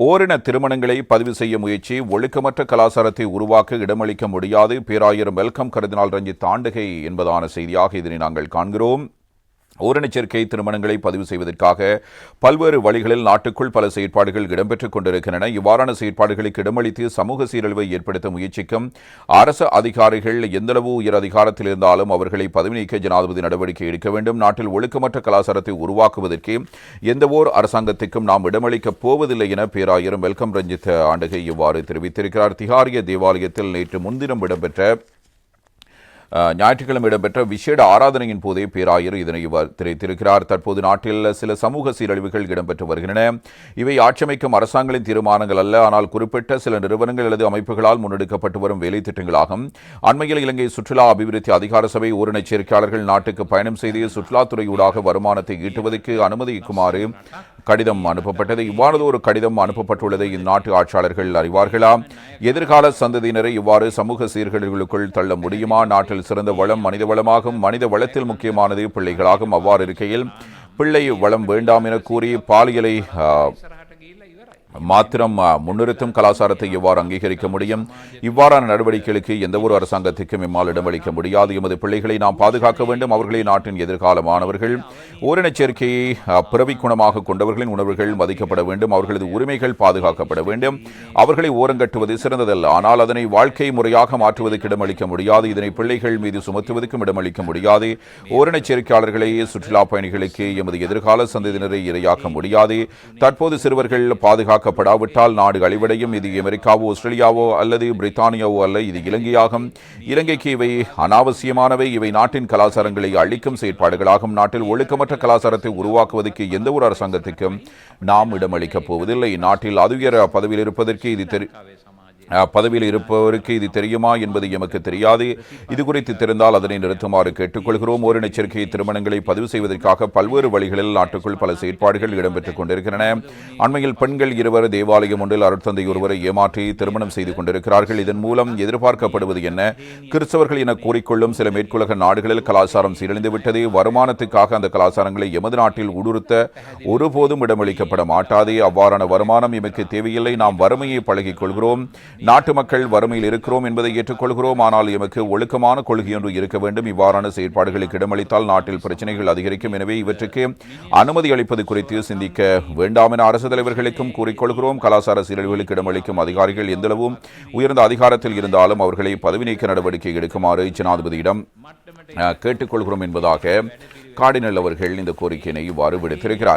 ஓரின திருமணங்களை பதிவு செய்ய முயற்சி ஒழுக்கமற்ற கலாச்சாரத்தை உருவாக்க இடமளிக்க முடியாது. பேராயர் மெல்கம் கர்தினால் ரஞ்சித் தாண்டகை என்பதான செய்தியாக இதனை நாங்கள் காண்கிறோம். ஓரினச் சேர்க்கை திருமணங்களை பதிவு செய்வதற்காக பல்வேறு வழிகளில் நாட்டுக்குள் பல செயற்பாடுகள் இடம்பெற்றுக் கொண்டிருக்கின்றன. இவ்வாறான செயற்பாடுகளுக்கு இடமளித்து சமூக சீரழிவை ஏற்படுத்த முயற்சிக்கும் அரசு அதிகாரிகள் எந்தளவு உயர் அதிகாரத்தில் இருந்தாலும் அவர்களை பதவி நீக்க ஜனாதிபதி நடவடிக்கை எடுக்க வேண்டும். நாட்டில் ஒழுக்கமற்ற கலாச்சாரத்தை உருவாக்குவதற்கு எந்தவோர் அரசாங்கத்திற்கும் நாம் இடமளிக்கப் போவதில்லை என பேராயர் மெல்கம் ரஞ்சித் ஆண்டகை இவ்வாறு தெரிவித்திருக்கிறார். திஹாரிய தேவாலயத்தில் நேற்று முன்தினம் இடம்பெற்ற ஞாயிற்றுக்கிழமை இடம்பெற்ற விசேட ஆராதனையின் போதே பேராயர் இதனை தெரிவித்திருக்கிறார். தற்போது நாட்டில் சில சமூக சீரழிவுகள் இடம்பெற்று வருகின்றன. இவை ஆட்சியமைக்கும் அரசாங்கங்களின் தீர்மானங்கள் அல்ல, ஆனால் குறிப்பிட்ட சில நிறுவனங்கள் அல்லது அமைப்புகளால் முன்னெடுக்கப்பட்டு வரும் வேலை திட்டங்களாகும். அண்மையில் இலங்கை சுற்றுலா அபிவிருத்தி அதிகார சபை ஓரினச் சேர்க்கையாளர்கள் நாட்டுக்கு பயணம் செய்து சுற்றுலாத்துறையூடாக வருமானத்தை ஈட்டுவதற்கு அனுமதிக்குமாறு கடிதம் அனுப்பப்பட்டது. இவ்வாறு ஒரு கடிதம் அனுப்பப்பட்டுள்ளதை இந்நாட்டு ஆட்சியாளர்கள் அறிவார்களா? எதிர்கால சந்ததியினரை இவ்வாறு சமூக சீர்கேடுகளுக்குள் தள்ள முடியுமா? நாட்டில் சிறந்த வளம் மனித வளமாகும். மனித வளத்தில் முக்கியமானது பிள்ளைகளாகும். அவ்வாறு இருக்கையில் பிள்ளை வளம் வேண்டாம் என கூறி பாலியலை மாத்திரம் முன்னிறுத்தும் கலாச்சாரத்தை எவ்வாறு அங்கீகரிக்க முடியும்? இவ்வாறான நடவடிக்கைகளுக்கு எந்தவொரு அரசாங்கத்திற்கும் எம்மால் இடமளிக்க முடியாது. எமது பிள்ளைகளை நாம் பாதுகாக்க வேண்டும். அவர்களே நாட்டின் எதிர்காலமானவர்கள். ஓரினச் சேர்க்கையை பிறவிக்குணமாக கொண்டவர்களின் உணர்வுகள் மதிக்கப்பட வேண்டும். அவர்களது உரிமைகள் பாதுகாக்கப்பட வேண்டும். அவர்களை ஓரங்கட்டுவது சிறந்ததல்ல, ஆனால் அதனை வாழ்க்கை முறையாக மாற்றுவதற்கு இடமளிக்க முடியாது. இதனை பிள்ளைகள் மீது சுமத்துவதற்கும் இடமளிக்க முடியாது. ஓரினச் சேர்க்கையாளர்களை சுற்றுலா பயணிகளுக்கு எமது எதிர்கால சந்ததியினரை இரையாக்க முடியாது. தற்போது சிறுவர்கள் பாதுகாக்கப்படாவிட்டால் நாடு அழிவடையும். இது அமெரிக்காவோ ஆஸ்திரேலியாவோ அல்லது பிரித்தானியாவோ அல்ல, இது இலங்கையாகும். இலங்கைக்கு இவை அனாவசியமானவை. இவை நாட்டின் கலாச்சாரங்களை அழிக்கும் செயற்பாடுகளாகும். நாட்டில் ஒழுக்கமற்ற கலாச்சாரத்தை உருவாக்குவதற்கு எந்த ஒரு அரசாங்கத்திற்கும் நாம் இடமளிக்கப் போவதில்லை. நாட்டில் அதுயர பதவியில் இருப்பவருக்கு இது தெரியுமா என்பது எமக்கு தெரியாது. இது குறித்து தெரிந்தால் அதனை நிறுத்துமாறு கேட்டுக்கொள்கிறோம். ஓரினச் சேர்க்கை திருமணங்களை பதிவு செய்வதற்காக பல்வேறு வழிகளில் நாட்டுக்குள் பல செயற்பாடுகள் இடம்பெற்றுக் கொண்டிருக்கின்றன. அண்மையில் பெண்கள் இருவர் தேவாலயம் ஒன்றில் அருட்தந்தை ஒருவரை ஏமாற்றி திருமணம் செய்து கொண்டிருக்கிறார்கள். இதன் மூலம் எதிர்பார்க்கப்படுவது என்ன? கிறிஸ்தவர்கள் என கூறிக்கொள்ளும் சில மேற்குலக நாடுகளில் கலாச்சாரம் சீரழிந்துவிட்டது. வருமானத்துக்காக அந்த கலாச்சாரங்களை எமது நாட்டில் ஊடுருத்த ஒருபோதும் இடமளிக்கப்பட மாட்டாது. அவ்வாறான வருமானம் எமக்கு தேவையில்லை. நாம் வறுமையை பழகிக் கொள்கிறோம். நாட்டு மக்கள் வறுமையில் இருக்கிறோம் என்பதை ஏற்றுக்கொள்கிறோம். ஆனால் எமக்கு ஒழுக்கமான கொள்கை ஒன்று இருக்க வேண்டும். இவ்வாறான செயற்பாடுகளுக்கு இடமளித்தால் நாட்டில் பிரச்சனைகள் அதிகரிக்கும். எனவே இவற்றுக்கு அனுமதி அளிப்பது குறித்து சிந்திக்க வேண்டாம் என அரசு தலைவர்களுக்கும் கூறிக்கொள்கிறோம். கலாச்சார சீரழிவுகளுக்கு இடமளிக்கும் அதிகாரிகள் எந்தளவும் உயர்ந்த அதிகாரத்தில் இருந்தாலும் அவர்களை பதவி நீக்க நடவடிக்கை எடுக்குமாறு ஜனாதிபதியிடம் கேட்டுக்கொள்கிறோம் என்பதாக கார்டினல் அவர்கள் இந்த கோரிக்கையினை இவ்வாறு விடுத்திருக்கிறார்.